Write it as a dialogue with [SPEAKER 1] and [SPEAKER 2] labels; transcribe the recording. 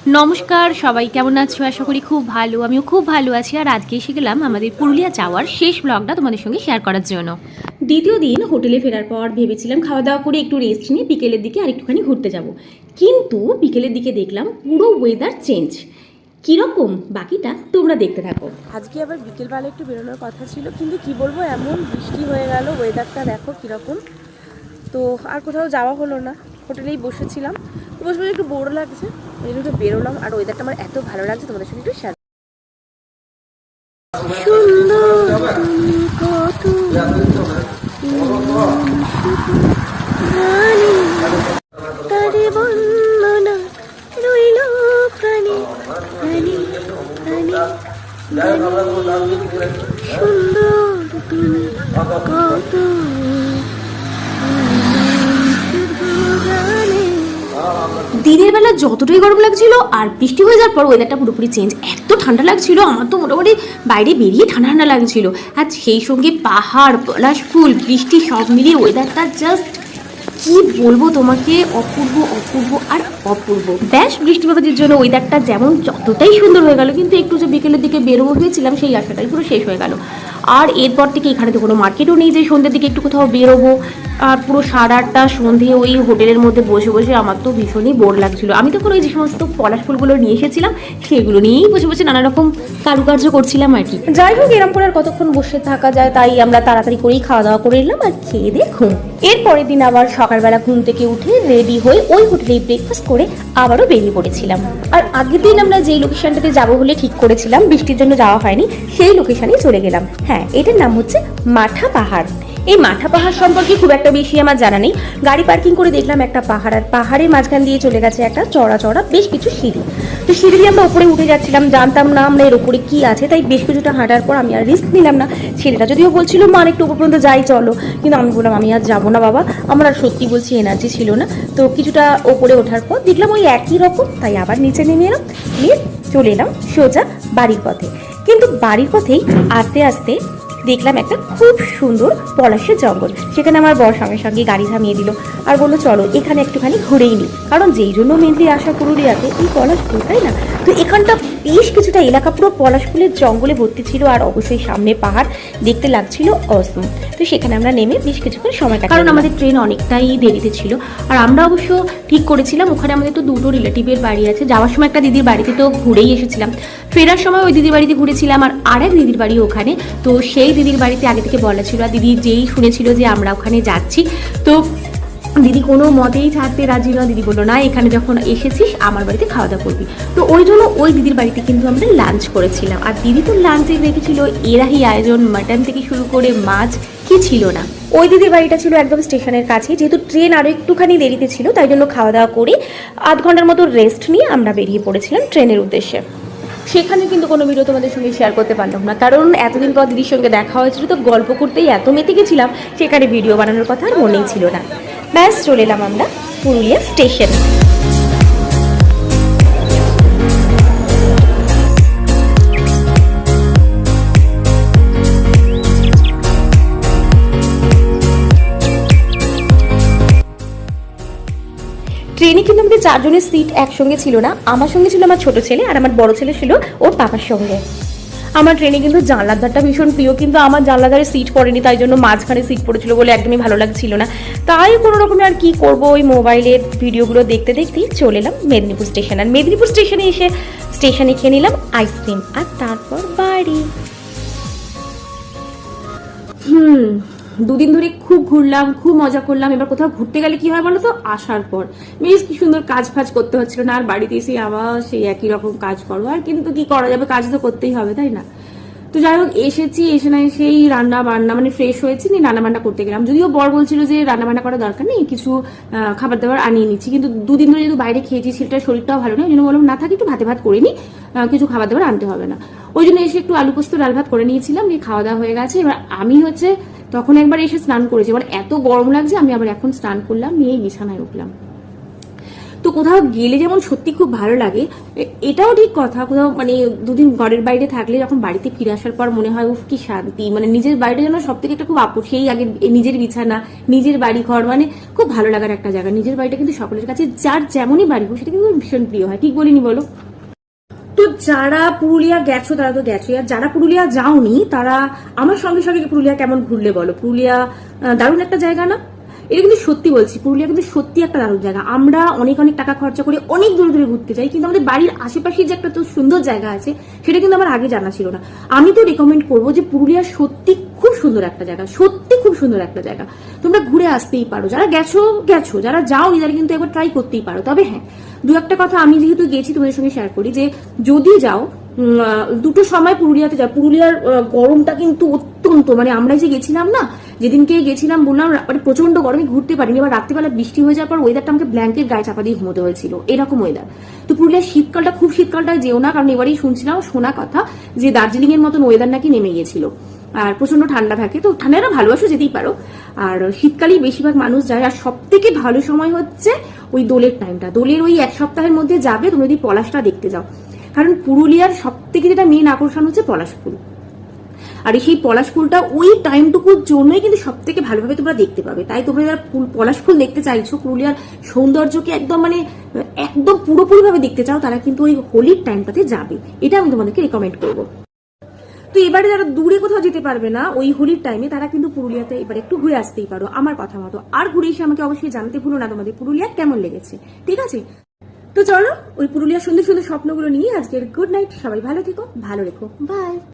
[SPEAKER 1] নমস্কার সবাই, কেমন আছো? আশা করি খুব ভালো। আমিও খুব ভালো আছি। আর আজকে এসে গেলাম আমাদের পুরুলিয়া যাওয়ার শেষ ব্লগটা তোমাদের সঙ্গে শেয়ার করার জন্য। দ্বিতীয় দিন হোটেলে ফেরার পর ভেবেছিলাম খাওয়া দাওয়া করে একটু রেস্ট নিয়ে বিকেলের দিকে আরেকটুখানি ঘুরতে যাব, কিন্তু বিকেলের দিকে দেখলাম পুরো ওয়েদার চেঞ্জ। কীরকম বাকিটা তোমরা দেখতে থাকো।
[SPEAKER 2] আজকে আবার বিকেলবেলা একটু বেরোনোর কথা ছিল, কিন্তু কি বলবো, এমন বৃষ্টি হয়ে গেল, ওয়েদারটা দেখো কীরকম। তো আর কোথাও যাওয়া হলো না, হোটেলেই বসেছিলাম। তো বসে বসে একটু বোর লাগছে, এই জন্য একটু বেরোলাম। আর ওয়েদারটা আমার এত ভালো লাগছে, তোমাদের সঙ্গে একটু শেয়ার।
[SPEAKER 1] দিনের বেলা যতটাই গরম লাগছিল আর বৃষ্টি হয়ে যাওয়ার পর ওয়েদারটা পুরোপুরি চেঞ্জ। এত ঠান্ডা লাগছিল, আমার তো মোটামুটি বাইরে বেরিয়ে ঠান্ডা ঠান্ডা লাগছিল। আর সেই সঙ্গে পাহাড়, পলাশ ফুল, বৃষ্টি সব মিলিয়ে ওয়েদারটা জাস্ট কি বলবো তোমাকে, অপূর্ব অপূর্ব আর অপূর্ব। ব্যাস বৃষ্টিপাতের জন্য ওয়েদারটা যেমন যতটাই সুন্দর হয়ে গেল, কিন্তু একটু যে বিকেলের দিকে বেরোবো হয়েছিলাম সেই আশাটাই পুরো শেষ হয়ে গেল। আর এরপর থেকে এখানে তো কোনো মার্কেটও নেই যে সন্ধ্যের দিকে একটু কোথাও বেরোবো। আর পুরো 8:30টা সন্ধে ওই হোটেলের মধ্যে বসে বসে আমার তো ভীষণই বোর লাগছিল। আমি তখন ওই যে সমস্ত পলাশ ফুলগুলো নিয়ে এসেছিলাম সেগুলো নিয়েই বসে বসে নানা রকম কারুকার্য করছিলাম আর কি। যাই হোক, এরম করে আর কতক্ষণ বসে থাকা যায়, তাই আমরা তাড়াতাড়ি করেই খাওয়া দাওয়া করে নিলাম আর খেয়ে দিয়ে ঘুম। এরপরের দিন আবার সকালবেলা ঘুম থেকে উঠে রেডি হয়ে ওই হোটেলেই ব্রেকফাস্ট করে আবারও বেরিয়ে পড়েছিলাম। আর আগের দিন আমরা যেই লোকেশনটাতে যাবো বলে ঠিক করেছিলাম, বৃষ্টির জন্য যাওয়া হয়নি, সেই লোকেশনেই চলে গেলাম। হ্যাঁ, এটার নাম হচ্ছে মাঠা পাহাড়। এই মাঠা পাহাড় সম্পর্কে খুব একটা বেশি আমার জানা নেই। গাড়ি পার্কিং করে দেখলাম একটা পাহাড়, আর পাহাড়ের মাঝখান দিয়ে চলে গেছে একটা চড়া চড়া বেশ কিছু সিঁড়ি। তো সিঁড়ি দিয়ে আমরা উপরে উঠে যাচ্ছিলাম, জানতাম না আমরা এর উপরে কি আছে, তাই বেশ কিছুটা হাঁটার পর আমি আর রিস্ক নিলাম না। ছেলেটা যদিও বলছিল মা একটু উপর পর্যন্ত যাই চলো, কিন্তু আমি বললাম আমি আর যাবো না বাবা, আমার আর সত্যি বলছি এনার্জি ছিল না। তো কিছুটা ওপরে ওঠার পর দেখলাম ওই একই রকম, তাই আবার নিচে নেমে এলাম, নিয়ে চলে এলাম সোজা বাড়ির পথে। কিন্তু বাড়ির পথেই আস্তে আস্তে দেখলাম একটা খুব সুন্দর পলাশের জঙ্গল। সেখানে আমার বর সঙ্গে সঙ্গে গাড়ি থামিয়ে দিল আর বললো চলো এখানে একটুখানি ঘুরেই নিই, কারণ যেই জন্য মেনলি আসা পুরুলিয়াতে এই পলাশ ফুল, তাই না? তো এখানটা বেশ কিছুটা এলাকা পুরো পলাশ ফুলের জঙ্গলে ভর্তি ছিল, আর অবশ্যই সামনে পাহাড়, দেখতে লাগছিল অসম। তো সেখানে আমরা নেমে বেশ কিছুক্ষণ সময় কাটালাম, কারণ আমাদের ট্রেন অনেকটাই দেরিতে ছিল। আর আমরা অবশ্য ঠিক করেছিলাম ওখানে আমাদের তো দুটো রিলেটিভের বাড়ি আছে, যাওয়ার সময় একটা দিদির বাড়িতে তো ঘুরেই এসেছিলাম, ফেরার সময় ওই দিদির বাড়িতে ঘুরেছিলাম, আর আরেক দিদির বাড়ি ওখানে। তো সেই দিদির বাড়িতে আগে থেকে বলা ছিল, আর দিদি যেই শুনেছিল যে আমরা ওখানে যাচ্ছি, তো দিদি কোনো মতেই ছাড়তে রাজি নয়। দিদি বললো না, এখানে যখন এসেছিস আমার বাড়িতে খাওয়া দাওয়া করবি। তো ওই জন্য ওই দিদির বাড়িতে কিন্তু আমরা লাঞ্চ করেছিলাম। আর দিদি তো লাঞ্চে রেখেছিল এরাহি আয়োজন, মাটন থেকে শুরু করে মাছ, কি ছিল না। ওই দিদির বাড়িটা ছিল একদম স্টেশনের কাছে, যেহেতু ট্রেন আরও একটুখানি দেরিতে ছিল, তাই জন্য খাওয়া দাওয়া করে 8 ঘন্টার মতো রেস্ট নিয়ে আমরা বেরিয়ে পড়েছিলাম ট্রেনের উদ্দেশ্যে। সেখানে কিন্তু কোনো ভিডিও তোমাদের সঙ্গে শেয়ার করতে পারলাম না, কারণ এতদিন পর দিদির সঙ্গে দেখা হয়েছিল, তো গল্প করতেই এত মেতে গেছিলাম, সেখানে ভিডিও বানানোর কথা আর মনেই ছিল না। ব্যাস চলে এলাম আমরা পুরুলিয়া স্টেশন। ট্রেনে কিন্তু আমাদের 4 জনের সিট একসঙ্গে ছিল না, আমার সঙ্গে ছিল আমার ছোট ছেলে, আর আমার বড় ছেলে ছিল ওর পাপার সঙ্গে। আমার ট্রেনে কিন্তু জানলার ধারটা ভীষণ প্রিয়, কিন্তু আমার জানলার ধারে সিট পড়েনি, তাই জন্য মাঝখানে সিট পড়েছিল বলে একদমই ভালো লাগছিল না। তাই কোনো রকমে আর কি করবো, ওই মোবাইলের ভিডিওগুলো দেখতে দেখতেই চলে এলাম মেদিনীপুর স্টেশন। আর মেদিনীপুর স্টেশনে এসে স্টেশনে খেয়ে নিলাম আইসক্রিম, আর তারপর বাড়ি। দুদিন ধরে খুব ঘুরলাম, খুব মজা করলাম। এবার কোথাও ঘুরতে গেলে কি হয় বলো তো, আসার পর বেশ কি সুন্দর কাজ ফাজ করতে হচ্ছিল না, আর বাড়িতে এসে আবার সেই একই রকম কাজ করবো। আর কিন্তু কি করা যাবে, কাজ তো করতেই হবে, তাই না? তো যাই হোক, এসেছি, এসে না সেই রান্না বান্না মানে ফ্রেশ হয়েছি, নিয়ে রান্না বান্না করতে গেলাম। যদিও বর বলছিল যে রান্না বান্না করার দরকার নেই, কিছু খাবার দাবার আনিয়ে নিচ্ছি, কিন্তু দুদিন ধরে যেহেতু বাইরে খেয়েছি, সেটার শরীরটাও ভালো নয়, ওই জন্য বললাম না থাকি, একটু ভাতে ভাত করে নিই, কিছু খাবার দাবার আনতে হবে না। ওই জন্য এসে একটু আলু পোস্ত ডাল ভাত করে নিয়েছিলাম, নিয়ে খাওয়া দাওয়া হয়ে গেছে। এবার আমি তখন একবার এসে স্নান করেছি, এবার এত গরম লাগছে, আমি আবার এখন স্নান করলাম, নিয়ে বিছানায় উঠলাম। তো কোথাও গেলে যেমন সত্যি খুব ভালো লাগে, এটাও ঠিক কথা, কোথাও মানে দুদিন ঘরের বাইরে থাকলে যখন বাড়িতে ফিরে আসার পর মনে হয় উফ কি শান্তি, মানে নিজের বাড়িটা যেন সব থেকে একটা খুব আপন, সেই আগে নিজের বিছানা, নিজের বাড়ি ঘর, মানে খুব ভালো লাগার একটা জায়গা। নিজের বাড়িটা কিন্তু সকলের কাছে যার যেমনই বাড়ি হোক সেটা কিন্তু ভীষণ প্রিয় হয়, ঠিক বলিনি বলো? তো যারা পুরুলিয়া গেছো তারা তো গেছোই, আর যারা পুরুলিয়া যাওনি তারা আমার সঙ্গে সঙ্গে পুরুলিয়া কেমন ঘুরলে বলো। পুরুলিয়া দারুণ একটা জায়গা না? এটা কিন্তু সত্যি বলছি, পুরুলিয়া কিন্তু সত্যি একটা দারুণ জায়গা। আমরা অনেক অনেক টাকা খরচা করে অনেক দূরে দূরে ঘুরতে যাই, কিন্তু আমাদের বাড়ির আশেপাশে যে একটা তো সুন্দর জায়গা আছে সেটা কিন্তু আমার আগে জানা ছিল না। আমি তো রেকমেন্ড করবো যে পুরুলিয়া সত্যি খুব সুন্দর একটা জায়গা, সত্যি খুব সুন্দর একটা জায়গা। তোমরা ঘুরে আসতেই পারো, যারা গেছো গেছো, যারা যাওনি তারা কিন্তু একবার ট্রাই করতেই পারো। তবে হ্যাঁ, দু একটা কথা আমি যেহেতু গেছি তোমাদের সঙ্গে শেয়ার করি, যে যদি যাও দুটো সময় পুরুলিয়াতে যাও। পুরুলিয়ার গরমটা কিন্তু অত্যন্ত, মানে আমরা যে গেছিলাম না, যেদিনকে গেছিলাম বললাম মানে প্রচন্ড গরমে ঘুরতে পারিনি, এবার রাত্রিবেলা বৃষ্টি হয়ে যাওয়ার পর ওয়েদারটা আমাকে ব্ল্যাঙ্কেট গায়ে চাপা দিয়ে ঘুমোতে হয়েছিল, এরকম ওয়েদার। তো পুরুলিয়ার শীতকালটা খুব শীতকালটা যেও না, কারণ এবারেই শুনছিলাম শোনা কথা যে দার্জিলিং এর মতন ওয়েদার নাকি নেমে গিয়েছিল, আর প্রচন্ড ঠান্ডা থাকে। তো ঠান্ডাটা ভালোবাসো, যেতেই পারো। আর শীতকালেই বেশিরভাগ মানুষ যায়, আর সব থেকে ভালো সময় হচ্ছে ওই দোলের টাইমটা। দোলের ওই এক সপ্তাহের মধ্যে যাবে তুমি যদি পলাশটা দেখতে যাও, কারণ পুরুলিয়ার সব থেকে যেটা মেন আকর্ষণ হচ্ছে পলাশ ফুল। আর সেই পলাশ ফুলটা ওই টাইমটুকুর জন্যই কিন্তু সব থেকে ভালোভাবে তোমরা দেখতে পাবে। তাই তোমরা যারা পলাশ ফুল দেখতে চাইছো, পুরুলিয়ার সৌন্দর্যকে একদম মানে একদম পুরোপুরি ভাবে দেখতে চাও, তারা কিন্তু ওই হোলির টাইমটাতে যাবে, এটা আমি তোমাদেরকে রেকমেন্ড করবো। তো এবারে যারা দূরে কোথাও যেতে পারবে না ওই হোলির টাইমে, তারা কিন্তু পুরুলিয়াতে এবার একটু ঘুরে আসতেই পারো আমার কথা মতো। আর ঘুরে এসে আমাকে অবশ্যই জানাতে ভুলো না তোমাদের পুরুলিয়া কেমন লেগেছে, ঠিক আছে? তো চলো ওই পুরুলিয়ার সুন্দর সুন্দর স্বপ্নগুলো নিয়ে আজকের গুড নাইট, সবাই ভালো থেকো, ভালো রেখো, বাই।